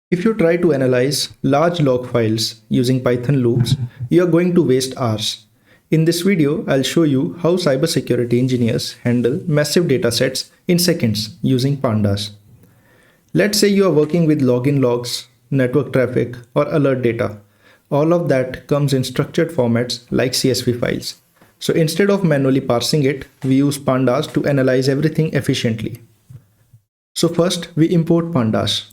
If you try to analyze large log files using Python loops, you are going to waste hours. In this video, I'll show you how cybersecurity engineers handle massive datasets in seconds using Pandas. Let's say you are working with login logs, network traffic, or alert data. All of that comes in structured formats like CSV files. So instead of manually parsing it, we use Pandas to analyze everything efficiently. So first, we import Pandas.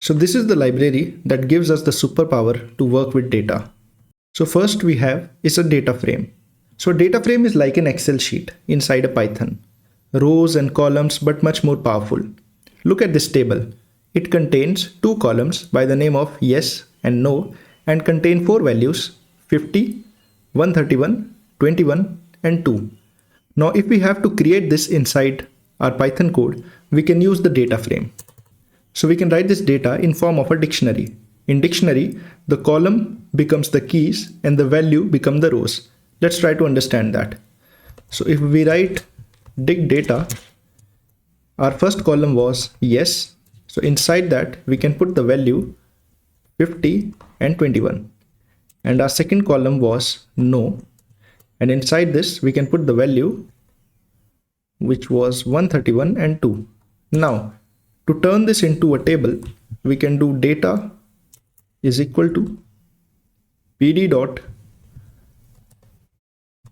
So this is the library that gives us the superpower to work with data. So first we have is a data frame. So a data frame is like an Excel sheet inside a Python. Rows and columns, but much more powerful. Look at this table. It contains two columns by the name of yes and no and contain four values 50, 131, 21 and 2. Now if we have to create this inside our Python code, we can use the data frame. So we can write this data in form of a dictionary. In dictionary, the column becomes the keys and the value become the rows. Let's try to understand that. So if we write dig data, our first column was yes. So inside that we can put the value 50 and 21. And our second column was no. And inside this we can put the value which was 131 and 2. Now to turn this into a table, we can do data is equal to pd dot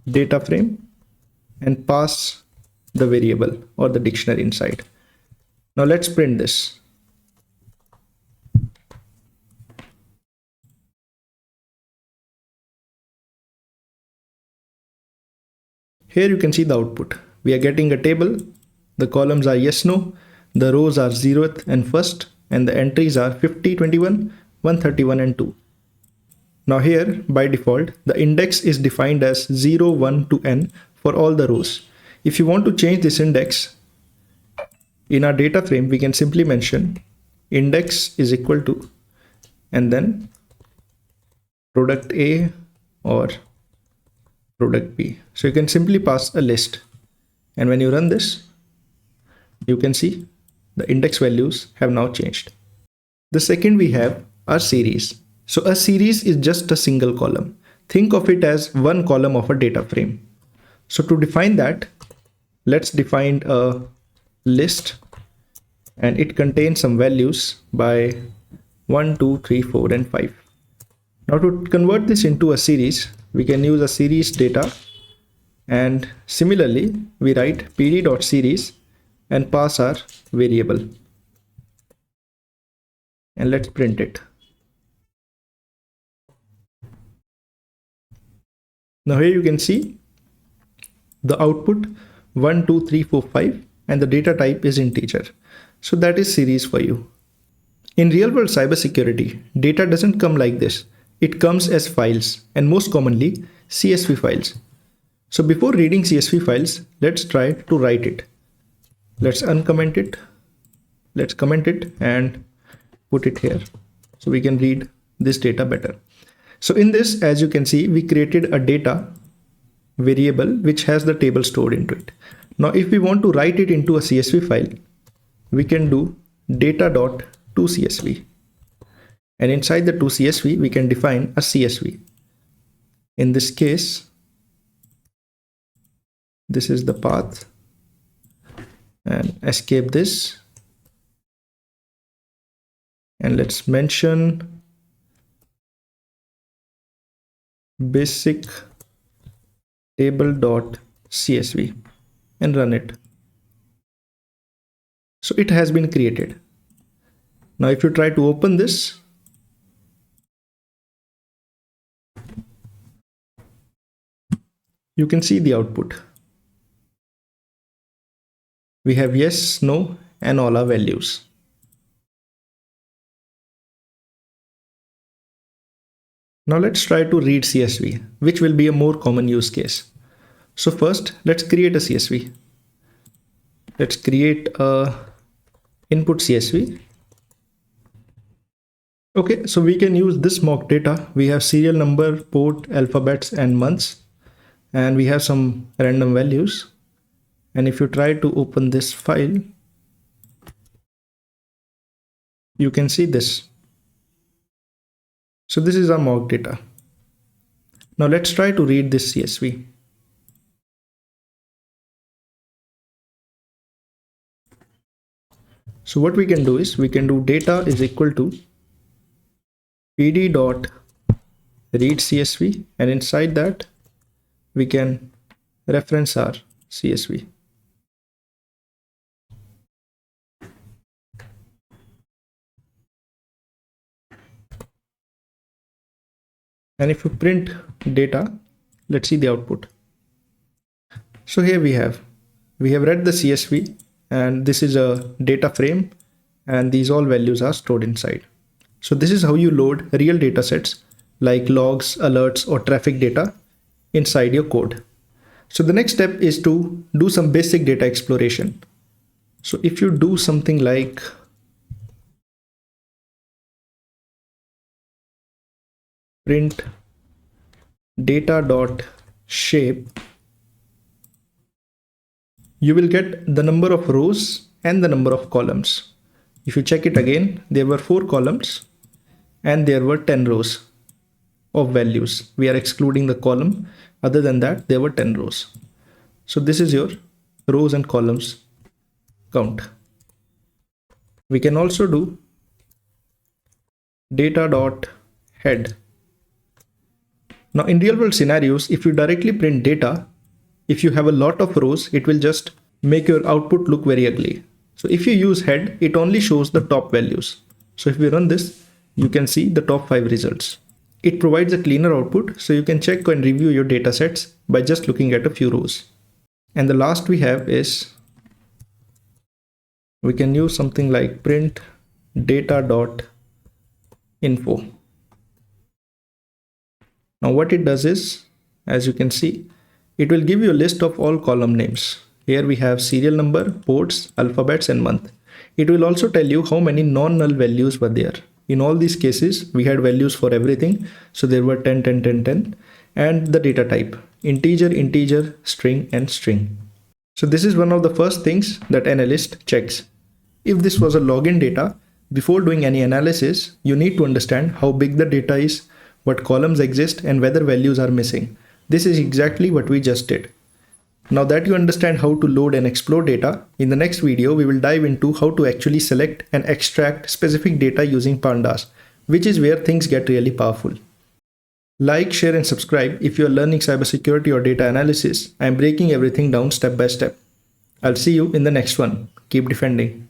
DataFrame and pass the variable or the dictionary inside. Now let's print this. Here you can see the output. We are getting a table. The columns are yes, no. The rows are 0th and 1st, and the entries are 50, 21, 131 and 2. Now here, by default, the index is defined as 0, 1 to n for all the rows. If you want to change this index, in our data frame, we can simply mention index is equal to, and then product A or product B. So you can simply pass a list. And when you run this, you can see the index values have now changed. The second we have our series. So a series is just a single column. Think of it as one column of a data frame. So to define that, let's define a list and it contains some values by 1, 2, 3, 4 and 5. Now to convert this into a series, we can use a series data and similarly we write pd.series and pass our variable and let's print it. Now here you can see the output 1, 2, 3, 4, 5 and the data type is integer. So that is series for you. In real world cybersecurity, data doesn't come like this. It comes as files and most commonly CSV files. So before reading CSV files, let's try to write it. Let's uncomment it. Let's comment it and put it here so we can read this data better. So in this, as you can see, we created a data variable which has the table stored into it. Now, if we want to write it into a CSV file, we can do data.toCSV. And inside the toCSV, we can define a CSV. In this case, this is the path. And escape this and let's mention basic table.csv and run it. So it has been created. Now if you try to open this, you can see the output. We have yes, no, and all our values. Now let's try to read CSV, which will be a more common use case. So first, let's create a CSV. Let's create a input CSV. Okay, so we can use this mock data. We have serial number, port, alphabets, and months, and we have some random values. And if you try to open this file, you can see this. So this is our mock data. Now let's try to read this CSV. So what we can do is we can do data is equal to pd dot read CSV, and inside that we can reference our CSV. And if you print data, let's see the output. So here we have read the CSV, and this is a data frame, and these all values are stored inside. So this is how you load real data sets like logs, alerts, or traffic data inside your code. So the next step is to do some basic data exploration. So if you do something like print data.shape, you will get the number of rows and the number of columns. If you check it again, there were 4 columns and there were 10 rows of values. We are excluding the column. Other than that, there were 10 rows. So this is your rows and columns count. We can also do data.head. Now in real world scenarios, if you directly print data, if you have a lot of rows, it will just make your output look very ugly. So if you use head, it only shows the top values. So if we run this, you can see the top 5 results. It provides a cleaner output, so you can check and review your data sets by just looking at a few rows. And the last we have is we can use something like print data.info. Now what it does is, as you can see, it will give you a list of all column names. Here we have serial number, ports, alphabets, and month. It will also tell you how many non-null values were there. In all these cases, we had values for everything. So there were 10, 10, 10, 10, and the data type, integer, integer, string, and string. So this is one of the first things that analyst checks. If this was a login data, before doing any analysis, you need to understand how big the data is, what columns exist, and whether values are missing. This is exactly what we just did. Now that you understand how to load and explore data, in the next video we will dive into how to actually select and extract specific data using Pandas, which is where things get really powerful. Like, share, and subscribe if you are learning cybersecurity or data analysis. I am breaking everything down step by step. I'll see you in the next one. Keep defending.